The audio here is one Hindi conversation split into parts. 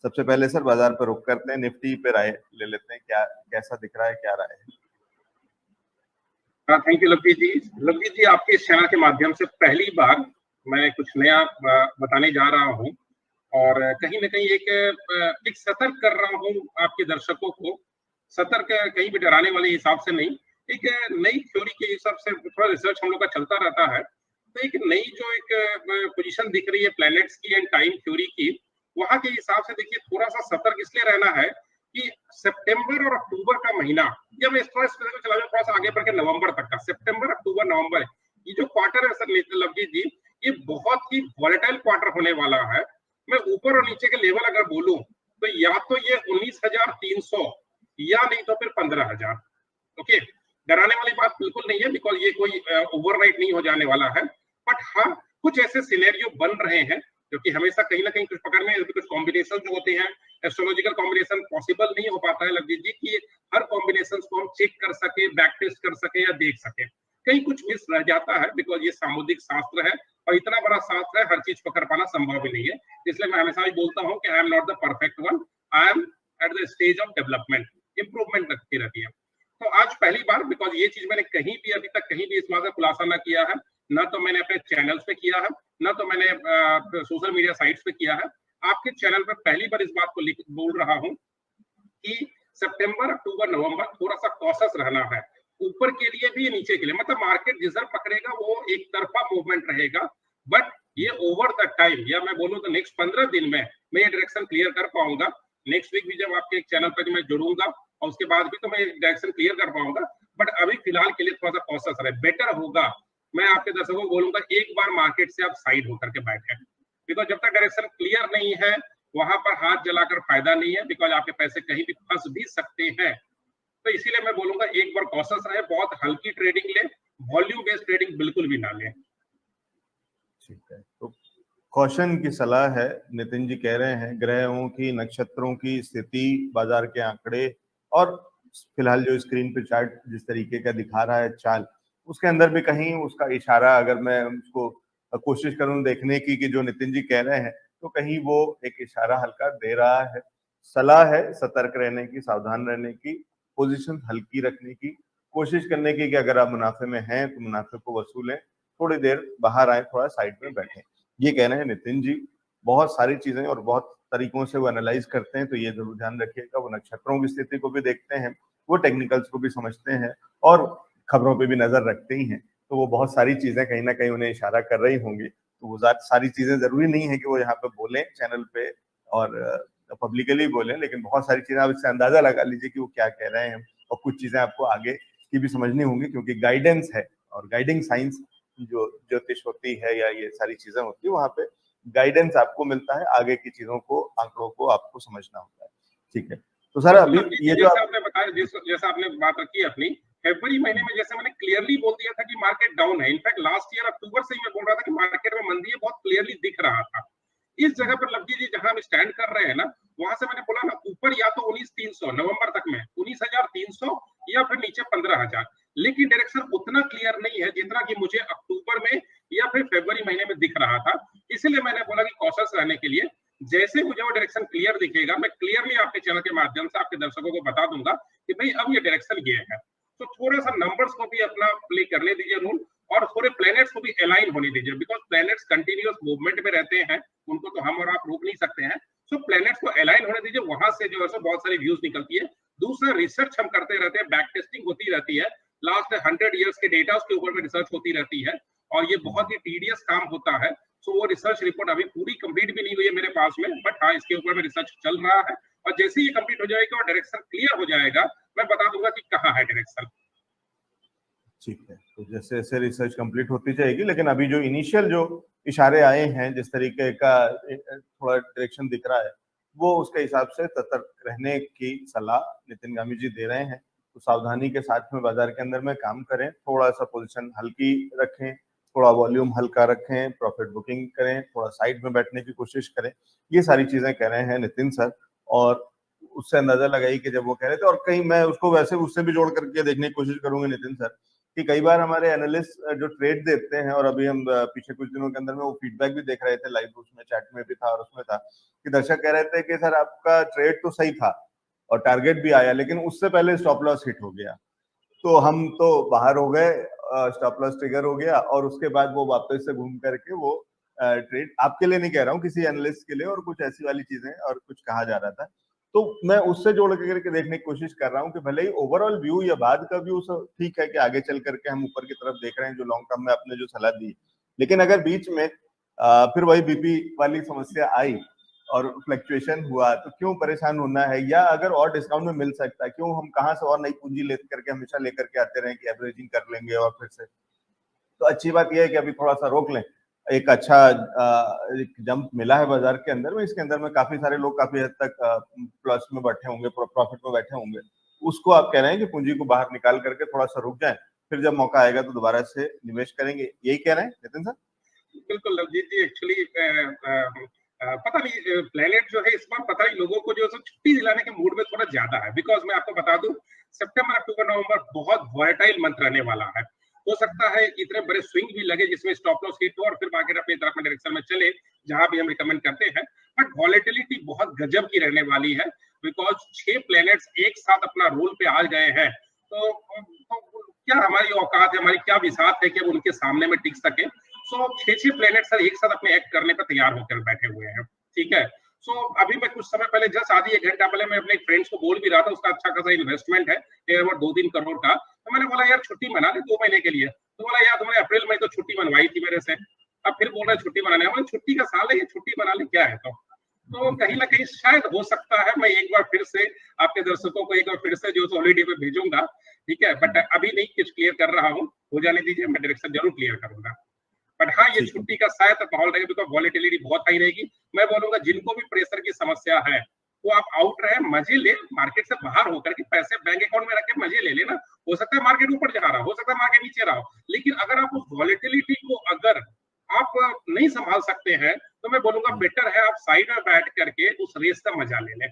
सबसे पहले सर बाजार पर रुख करते हैं, निफ्टी पे राय ले लेते हैं, क्या कैसा दिख रहा है, क्या राय है? थैंक यू लवजी जी। लवजी जी, आपके इस चैनल के माध्यम से पहली बार मैं कुछ नया बताने जा रहा हूँ और कहीं ना कहीं एक सतर्क कर रहा हूँ आपके दर्शकों को। सतर्क कहीं भी डराने वाले हिसाब से नहीं, एक नई थ्योरी के हिसाब से थोड़ा रिसर्च हम लोग का चलता रहता है। तो एक नई जो एक पोजीशन दिख रही है प्लैनेट्स की एंड टाइम थ्योरी की, वहां के हिसाब से देखिए थोड़ा सा सतर्क इसलिए रहना है कि सितंबर और अक्टूबर का महीना, या मैं थोड़ा चला थोड़ा सा आगे बढ़ के नवंबर तक का, सितंबर अक्टूबर नवंबर, ये जो क्वार्टर है सर लवजीत जी, ये बहुत ही वॉलेटाइल क्वार्टर होने वाला है। मैं ऊपर और नीचे के लेवल अगर बोलूं तो या तो ये 19,300 या नहीं तो फिर 15,000। ओके, डराने वाली बात बिल्कुल नहीं है, बिकॉज ये कोई ओवरनाइट नहीं हो जाने वाला है। बट हाँ, कुछ ऐसे सिनेरियो बन रहे हैं क्योंकि हमेशा कहीं ना कहीं कुछ पकड़ में कुछ कॉम्बिनेशन जो होते हैं, एस्ट्रोलॉजिकल कॉम्बिनेशन पॉसिबल नहीं हो पाता है लवजीत जी कि हर कॉम्बिनेशन को हम चेक कर सके, बैक टेस्ट कर सके या देख सके। कहीं कुछ मिस रह जाता है बिकॉज ये सामुद्रिक शास्त्र है और इतना बड़ा शास्त्र है, हर चीज पकड़ पाना संभव ही नहीं है। इसलिए मैं हमेशा ही बोलता हूँ कि I am not the perfect one, I am at the stage of development, improvement रखती रहती है। तो आज पहली बार, बिकॉज ये चीज मैंने कहीं भी अभी तक कहीं भी इस बात का खुलासा ना किया है, ना तो मैंने अपने चैनल्स पे किया है, ना तो मैंने सोशल मीडिया साइट्स पे किया है। आपके चैनल पे पहली बार इस बात को बोल रहा हूँ कि सितंबर अक्टूबर नवंबर थोड़ा सा कॉशस रहना है, ऊपर के लिए भी नीचे के लिए। मतलब मार्केट जिस पकड़ेगा वो एक तरफा मूवमेंट रहेगा, बट ये ओवर द टाइम, या मैं बोलूँ तो नेक्स्ट 15 दिन में मैं ये डायरेक्शन क्लियर कर पाऊंगा। नेक्स्ट वीक भी जब आपके एक चैनल पर मैं जुड़ूंगा और उसके बाद भी तो मैं डायरेक्शन क्लियर कर पाऊंगा। बट अभी फिलहाल के लिए थोड़ा सा कॉशस रहे, बेटर होगा। मैं आपके दर्शकों को बोलूंगा एक बार मार्केट से आप साइड होकर के बैठे, बिकॉज जब तक डायरेक्शन क्लियर नहीं है वहां पर हाथ जलाकर फायदा नहीं है, बिकॉज आपके पैसे कहीं भी फंस भी सकते हैं। तो इसीलिए मैं बोलूंगा एक बार कॉशस रहे, बहुत हल्की ट्रेडिंग ले, वॉल्यूम बेस्ड ट्रेडिंग बिल्कुल भी ना ले। ठीक है, तो कौशन की सलाह है। नितिन जी कह रहे हैं ग्रहों की, नक्षत्रों की स्थिति, बाजार के आंकड़े और फिलहाल जो स्क्रीन पे चार्ट जिस तरीके का दिखा रहा है चाल, उसके अंदर भी कहीं उसका इशारा, अगर मैं उसको कोशिश करूं देखने की कि जो नितिन जी कह रहे हैं, तो कहीं वो एक इशारा हल्का दे रहा है। सलाह है सतर्क रहने की, सावधान रहने की, पोजीशन हल्की रखने की, कोशिश करने की कि अगर आप मुनाफे में हैं तो मुनाफे को वसूलें, थोड़ी देर बाहर आए, थोड़ा साइड में बैठें। ये कह रहे हैं नितिन जी। बहुत सारी चीजें और बहुत तरीकों से वो एनालाइज करते हैं, तो ये जरूर ध्यान रखिएगा। वो नक्षत्रों की स्थिति को भी देखते हैं, वो टेक्निकल्स को भी समझते हैं और खबरों पे भी नजर रखते ही हैं। तो वो बहुत सारी चीजें कहीं ना कहीं उन्हें इशारा कर रही होंगी। तो वो सारी चीजें जरूरी नहीं है कि वो यहाँ पे बोलें चैनल पे और पब्लिकली बोलें, लेकिन बहुत सारी चीजें आप इससे अंदाजा लगा लीजिए कि वो क्या कह रहे हैं। और कुछ चीजें आपको आगे की भी समझनी होंगी, क्योंकि गाइडेंस है और गाइडिंग साइंस जो ज्योतिष होती है या ये सारी चीजें होती है, वहां पे गाइडेंस आपको मिलता है, आगे की चीजों को, आंकड़ों को आपको समझना होता है। ठीक है, तो सर अभी ये जो आपने बताया, जैसा आपने बात रखी अपनी, फरवरी महीने में जैसे मैंने क्लियरली बोल दिया था कि मार्केट डाउन है। इनफैक्ट लास्ट ईयर अक्टूबर से ही मैं बोल रहा था कि मार्केट में मंदी है, बहुत क्लियरली दिख रहा था। इस जगह पर लवजी जी जहां हम स्टैंड कर रहे हैं ना, वहां से मैंने बोला ना, ऊपर या तो 19,300 नवंबर तक में 19,300 या फिर नीचे 15,000, लेकिन डायरेक्शन उतना क्लियर नहीं है जितना कि मुझे अक्टूबर में या फिर फरवरी महीने में दिख रहा था। इसलिए मैंने बोला कि कॉशस रहने के लिए जैसे मुझे वो डायरेक्शन क्लियर दिखेगा, मैं क्लियरली आपके चैनल के माध्यम से आपके दर्शकों को बता दूंगा कि भाई अब ये डायरेक्शन ये है। तो थोड़ा सा नंबर्स को भी अपना प्ले करने दीजिए रूल, और थोड़े प्लैनेट्स को भी अलाइन होने दीजिए, बिकॉज प्लैनेट्स कंटिन्यूअस मूवमेंट में रहते हैं, उनको तो हम और आप रोक नहीं सकते हैं। सो प्लैनेट्स को अलाइन होने दीजिए, वहां से जो है सो बहुत सारी व्यूज निकलती है। दूसरा, रिसर्च हम करते रहते हैं, बैक टेस्टिंग होती रहती है, लास्ट 100 ईयर्स के डेटा के ऊपर में रिसर्च होती रहती है, और ये बहुत ही टीडियस काम होता है। सो वो रिसर्च रिपोर्ट अभी पूरी कंप्लीट भी नहीं हुई है मेरे पास में, बट हाँ, इसके ऊपर में रिसर्च चल रहा है, और जैसे ही कंप्लीट हो जाएगा और डायरेक्शन क्लियर हो जाएगा, मैं बता दूंगा कि कहाँ है डायरेक्शन। ठीक है, तो जैसे जैसे रिसर्च कंप्लीट होती जाएगी, लेकिन अभी जो इनिशियल जो इशारे आए हैं, जिस तरीके का थोड़ा डायरेक्शन दिख रहा है, वो उसके हिसाब से सतर्क रहने की सलाह नितिन गामी जी दे रहे हैं। तो सावधानी के साथ में बाजार के अंदर में काम करें, थोड़ा सा पोजीशन हल्की रखें, थोड़ा वॉल्यूम हल्का रखें, प्रॉफिट बुकिंग करें, थोड़ा साइड में बैठने की कोशिश करें। ये सारी चीजें कह रहे हैं नितिन सर। और उससे अंदाजा लगाई कि जब वो कह रहे थे, और कहीं मैं उसको वैसे उससे भी जोड़ करके देखने की कोशिश करूंगी नितिन सर, कि कई बार हमारे एनालिस्ट जो ट्रेड देते हैं, और अभी हम पीछे कुछ दिनों के अंदर में वो फीडबैक भी देख रहे थे लाइव, उसमें चैट में भी था और उसमें था कि दर्शक कह रहे थे कि सर आपका ट्रेड तो सही था और टारगेट भी आया, लेकिन उससे पहले स्टॉप लॉस हिट हो गया, तो हम तो बाहर हो गए, स्टॉप लॉस ट्रिगर हो गया और उसके बाद वो वापस से घूम करके वो ट्रेड, आपके लिए नहीं कह रहा हूँ, किसी एनालिस्ट के लिए, और कुछ ऐसी वाली चीजें और कुछ कहा जा रहा था, तो मैं उससे जोड़ करके देखने की कोशिश कर रहा हूँ कि भले ही ओवरऑल व्यू या बाद का व्यू सब ठीक है कि आगे चल करके हम ऊपर की तरफ देख रहे हैं जो लॉन्ग टर्म में आपने जो सलाह दी, लेकिन अगर बीच में फिर वही बीपी वाली समस्या आई और फ्लक्चुएशन हुआ तो क्यों परेशान होना है, या अगर और डिस्काउंट में मिल सकता है क्यों हम कहाँ से और नई पूंजी लेकर करके हमेशा लेकर के आते रहे कि एवरेजिंग कर लेंगे और फिर से, तो अच्छी बात यह है कि अभी थोड़ा सा रोक लें, एक अच्छा एक जंप मिला है बाजार के अंदर में, इसके अंदर में काफी सारे लोग काफी हद तक प्लस में बैठे होंगे, प्रॉफिट में बैठे होंगे, उसको आप कह रहे हैं कि पूंजी को बाहर निकाल करके थोड़ा सा रुक जाए, फिर जब मौका आएगा तो दोबारा से निवेश करेंगे, यही कह रहे हैं नितिन सर? बिल्कुल लवजीत जी, एक्चुअली पता नहीं प्लेनेट जो है इस बार पता नहीं लोगों को जो है छुट्टी दिलाने के मूड में थोड़ा ज्यादा है, बिकॉज मैं आपको बता दूं सितंबर अक्टूबर नवंबर बहुत वॉलेटाइल मंथ रहने वाला है। हो सकता है इतने बड़े स्विंग भी लगे जिसमें स्टॉप लॉस हिट हो और फिर बाकी अपनी तरफ डायरेक्शन में चले जहां भी हम रिकमेंड करते हैं, बट वॉलेटिलिटी बहुत गजब की रहने वाली है, बिकॉज 6 प्लैनेट्स एक साथ अपना रोल पे आ गए हैं, तो क्या हमारी औकात है, हमारी क्या विसात है कि अब उनके सामने में टिक सके। सो 6 प्लैनेट सर एक साथ अपने एक्ट करने पर तैयार होकर बैठे हुए हैं, ठीक है। सो अभी मैं कुछ समय पहले जस्ट आधी एक घंटा पहले मैं अपने फ्रेंड्स को बोल भी रहा था, उसका अच्छा खासा इन्वेस्टमेंट है लगभग 2-3 करोड़ का, तो मैंने बोला यार छुट्टी मना ले 2 महीने के लिए, तो बोला यार तुमने अप्रैल में तो छुट्टी मनवाई थी मेरे से, अब फिर बोल रहे छुट्टी मनाने, मैं छुट्टी का साल है ये, छुट्टी मना ले क्या है। तो कहीं ना कहीं शायद हो सकता है मैं एक बार फिर से आपके दर्शकों को एक बार फिर से जो हॉलीडे पे भेजूंगा, ठीक है, बट अभी नहीं कुछ क्लियर कर रहा हूँ, हो जाने दीजिए, मैं डायरेक्शन जरूर क्लियर करूंगा। बट हाँ, ये छुट्टी का शायद माहौल रहेगा बिकॉज वॉलेटिलिटी बहुत हाई रहेगी। मैं बोलूंगा जिनको भी प्रेशर की समस्या है वो आप आउट रहे, मजे ले, मार्केट से बाहर होकर के पैसे बैंक अकाउंट में रख के मजे ले लेना। हो सकता है मार्केट ऊपर जा रहा हो सकता है मार्केट नीचे रहा हो, लेकिन अगर आप उस वॉलेटिलिटी को अगर आप नहीं संभाल सकते हैं तो मैं बोलूंगा बेटर है आप साइड में बैठ करके उस रेस का मजा ले लें।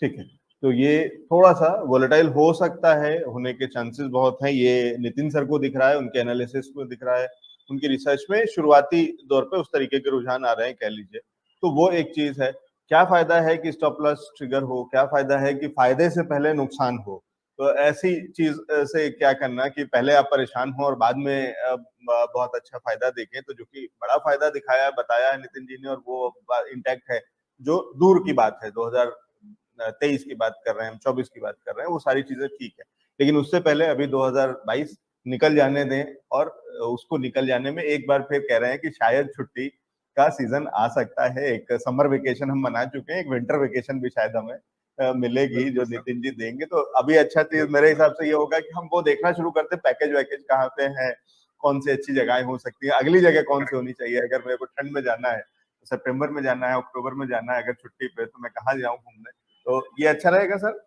ठीक है, तो ये थोड़ा सा वोलेटाइल हो सकता है, होने के चांसेस बहुत हैं, ये नितिन सर को दिख रहा है, उनके एनालिसिस को दिख रहा है, उनकी रिसर्च में शुरुआती दौर पे उस तरीके के रुझान आ रहे हैं कह लीजिए, तो वो एक चीज है। क्या फायदा है कि स्टॉप लॉस ट्रिगर हो, क्या फायदा है कि फायदे से पहले नुकसान हो, तो ऐसी चीज से क्या करना कि पहले आप परेशान हो और बाद में बहुत अच्छा फायदा देखें, तो जो कि बड़ा फायदा दिखाया बताया है नितिन जी ने, और वो इंटैक्ट है, जो दूर की बात है 2023 की बात कर रहे हैं हम, 24 की बात कर रहे हैं, वो सारी चीजें ठीक है, लेकिन उससे पहले अभी 2022 निकल जाने दें, और उसको निकल जाने में एक बार फिर कह रहे हैं कि शायद छुट्टी का सीजन आ सकता है, एक समर वेकेशन हम मना चुके हैं, एक विंटर वेकेशन भी शायद हमें मिलेगी जो नितिन जी देंगे, तो अभी अच्छा चीज मेरे हिसाब से ये होगा कि हम वो देखना शुरू करते हैं पैकेज वैकेज कहाँ पे है, कौन सी अच्छी जगह हो सकती है, अगली जगह कौन सी होनी चाहिए, अगर मेरे को ठंड में जाना है, सितंबर में जाना है, अक्टूबर में जाना है अगर छुट्टी पे, तो मैं कहाँ जाऊँ घूमने, तो ये अच्छा रहेगा सर।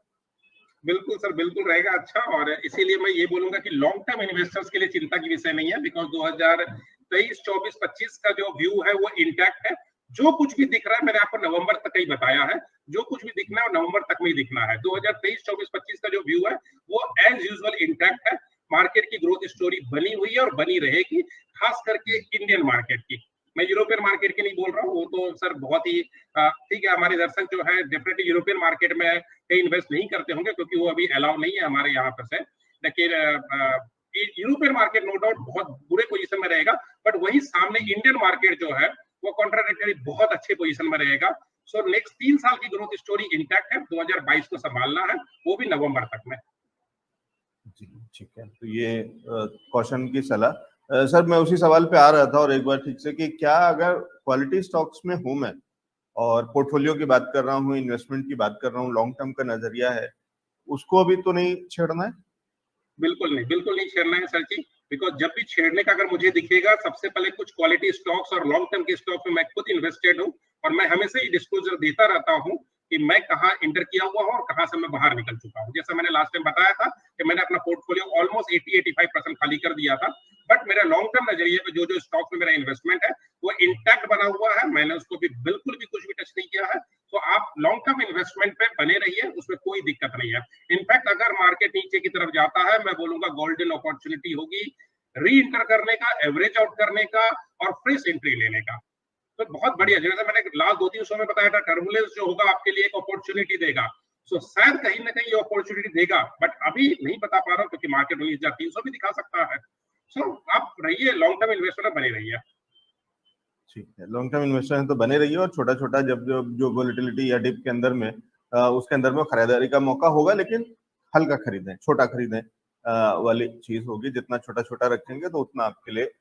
बिल्कुल सर, बिल्कुल रहेगा अच्छा, और इसीलिए मैं ये बोलूंगा कि लॉन्ग टर्म इन्वेस्टर्स के लिए चिंता की विषय नहीं है, बिकॉज 2023, 24, 25 का जो व्यू है वो इंटैक्ट है। जो कुछ भी दिख रहा है मैंने आपको नवंबर तक ही बताया है, जो कुछ भी दिखना है नवंबर तक में ही दिखना है। 2023, 24, 25 का जो व्यू है वो एज यूजुअल इंटैक्ट है। मार्केट की ग्रोथ स्टोरी बनी हुई है और बनी रहेगी, खास करके इंडियन मार्केट की। मैं यूरोपियन मार्केट की नहीं बोल रहा हूँ, वो तो सर बहुत ही ठीक है, हमारे दर्शक जो है डेफिनेटली यूरोपियन मार्केट में इन्वेस्ट नहीं करते होंगे क्योंकि वो अभी अलाउ नहीं है हमारे यहाँ पर से, लेकिन यूरोपियन मार्केट नो डाउट बहुत बुरे पोजीशन में रहेगा, बट वही सामने इंडियन मार्केट जो है वो कॉन्ट्राडिक्टरी बहुत अच्छे पोजीशन में रहेगा। सो नेक्स्ट 3 साल की ग्रोथ स्टोरी इंटैक्ट है, 2022 को संभालना है, वो भी नवंबर तक में। जी ठीक है, तो ये कौशन की सलाह। सर मैं उसी सवाल पे आ रहा था और एक बार ठीक से कि क्या अगर क्वालिटी स्टॉक्स में हूं मैं और पोर्टफोलियो की बात कर रहा हूँ, इन्वेस्टमेंट की बात कर रहा हूँ, लॉन्ग टर्म का नजरिया है, उसको अभी तो नहीं छेड़ना है? बिल्कुल नहीं छेड़ना है सर जी, बिकॉज जब भी छेड़ने का अगर मुझे दिखेगा, सबसे पहले कुछ क्वालिटी स्टॉक्स और लॉन्ग टर्म के स्टॉक्स में मैं खुद इन्वेस्टेड हूँ, और मैं हमेशा ही डिस्क्लोजर देता रहता हूँ कि मैं कहाँ इंटर किया हुआ हूँ और कहाँ से मैं बाहर निकल चुका हूँ। जैसा मैंने लास्ट टाइम बताया था कि मैंने अपना पोर्टफोलियो ऑलमोस्ट 80-85% खाली कर दिया था, बट मेरा लॉन्ग टर्म नजरिए पे जो स्टॉक्स में मेरा इन्वेस्टमेंट है वो इंटैक्ट बना हुआ है, मैंने उसको भी बिल्कुल भी कुछ भी टच नहीं किया है। तो आप लॉन्ग टर्म इन्वेस्टमेंट पे बने रहिए, उसमें कोई दिक्कत नहीं है। इनफैक्ट अगर मार्केट नीचे की तरफ जाता है, मैं बोलूंगा गोल्डन अपॉर्चुनिटी होगी री इंटर करने का, एवरेज आउट करने का और फ्रेश एंट्री लेने का। तो बहुत बढ़िया, जैसे मैंने लास्ट 2-3 शो में बताया था, टर्बुलेंस जो होगा आपके लिए एक अपॉर्चुनिटी देगा। सो शायद कहीं ना कहीं ये अपॉर्चुनिटी देगा, बट अभी नहीं बता पा रहा हूँ क्योंकि मार्केट 19,300 भी दिखा सकता है। सो आप रहिए लॉन्ग टर्म इन्वेस्टर बने रहिए। ठीक है, लॉन्ग टर्म इन्वेस्टर हैं तो बने रहिए, और छोटा छोटा जब जो वोलेटिलिटी या डिप के अंदर में उसके अंदर में खरीदारी का मौका होगा, लेकिन हल्का खरीदें, छोटा खरीदें वाली चीज होगी। जितना छोटा छोटा रखेंगे तो उतना आपके लिए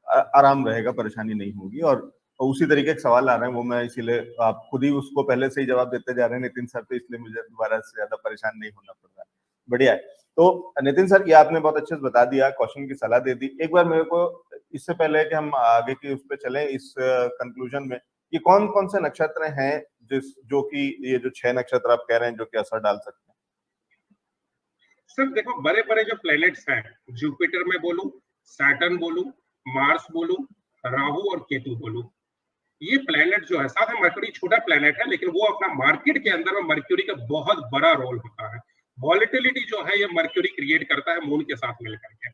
आराम रहेगा, परेशानी नहीं होगी। और उसी तरीके के सवाल आ रहे हैं, वो मैं इसीलिए आप खुद ही उसको पहले से ही जवाब देते जा रहे हैं नितिन सर, तो इसलिए मुझे दोबारा से ज्यादा परेशान नहीं होना पड़ रहा है। बढ़िया है। तो नितिन सर, ये आपने बहुत अच्छे से बता दिया, क्वेश्चन की सलाह दे दी। एक बार मेरे को इससे पहले कि हम आगे की उस पर चले, इस कंक्लूजन में, ये कौन कौन से नक्षत्र हैं जो कि ये जो 6 नक्षत्र आप कह रहे हैं जो कि असर डाल सकते हैं? सर देखो, बड़े बड़े जो प्लैनेट्स हैं, जुपिटर में बोलूं, सैटर्न बोलूं, मार्स बोलूं, राहु और केतु बोलूं, ये प्लैनेट जो है, साथ में मरकरी छोटा प्लैनेट है, लेकिन वो अपना मार्केट के अंदर में मरक्यूरी का बहुत बड़ा रोल होता है। वॉलेटिलिटी जो है ये मरक्यूरी क्रिएट करता है मून के साथ मिलकर के।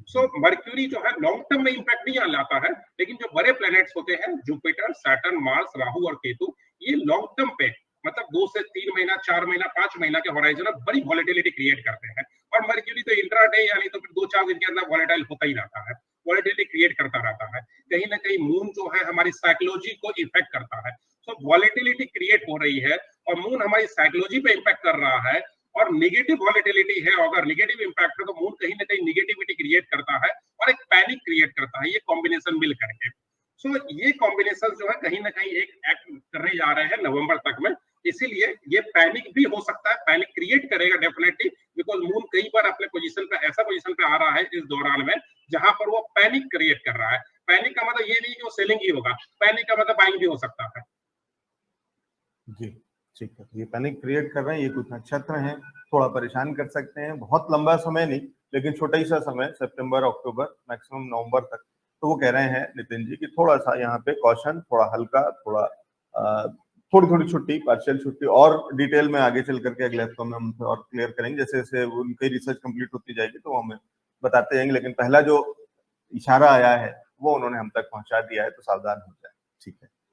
सो मरक्यूरी जो है लॉन्ग टर्म में इंपैक्ट नहीं लाता है, लेकिन जो बड़े प्लैनेट्स होते हैं, जुपिटर, सैटर्न, मार्स, राहु और केतु, ये लॉन्ग टर्म पे मतलब 2 से 3 महीना, 4 महीना, 5 महीना के होराइजन में बड़ी वॉलेटिलिटी क्रिएट करते हैं। और मरक्यूरी तो इंट्राडे यानी तो फिर 2-4 दिन के अंदर वॉलेटाइल होता ही रहता है, वॉलेटिलिटी क्रिएट करता रहता है। कहीं ना कहीं मून जो है हमारी साइकोलॉजी को इफेक्ट करता है। सो वॉलेटिलिटी क्रिएट हो रही है और मून हमारी साइकोलॉजी पे इम्पैक्ट कर रहा है, और निगेटिव वॉलेटिलिटी है, अगर निगेटिव इंपैक्ट है तो मून कहीं ना कहीं निगेटिविटी क्रिएट करता है और एक पैनिक क्रिएट करता है, ये कॉम्बिनेशन मिल करके। सो ये कॉम्बिनेशन जो है कहीं ना कहीं एक एक्ट करने जा रहे हैं नवंबर तक में, इसीलिए ये पैनिक भी हो सकता है, पैनिक क्रिएट करेगा डेफिनेटली, बिकॉज मून कई बार अपने पोजीशन पे, ऐसा पोजीशन पे आ रहा है इस दौरान में जहां पर वो पैनिक क्रिएट कर रहा है। पैनिक का मतलब ये नहीं कि वो सेलिंग ही होगा, पैनिक का मतलब बाइंग भी हो सकता है। जी ठीक है, ये पैनिक क्रिएट कर रहे हैं, ये कुछ नक्षत्र हैं, थोड़ा परेशान कर सकते हैं। बहुत लंबा समय नहीं, लेकिन छोटा ही सा समय, सितंबर, अक्टूबर, मैक्सिमम नवंबर तक। तो वो कह रहे हैं नितिन जी कि थोड़ा सा यहाँ पे कॉशन, थोड़ा हल्का, थोड़ा थोड़ी थोड़ी छुट्टी, पार्शियल छुट्टी, और डिटेल में आगे चल करके अगले हफ्तों में हम और क्लियर करेंगे। जैसे जैसे उनकी रिसर्च कंप्लीट होती जाएगी तो हमें बताते जाएंगे, लेकिन पहला जो इशारा आया है वो उन्होंने हम तक पहुंचा दिया है, तो सावधान हो जाए। ठीक है।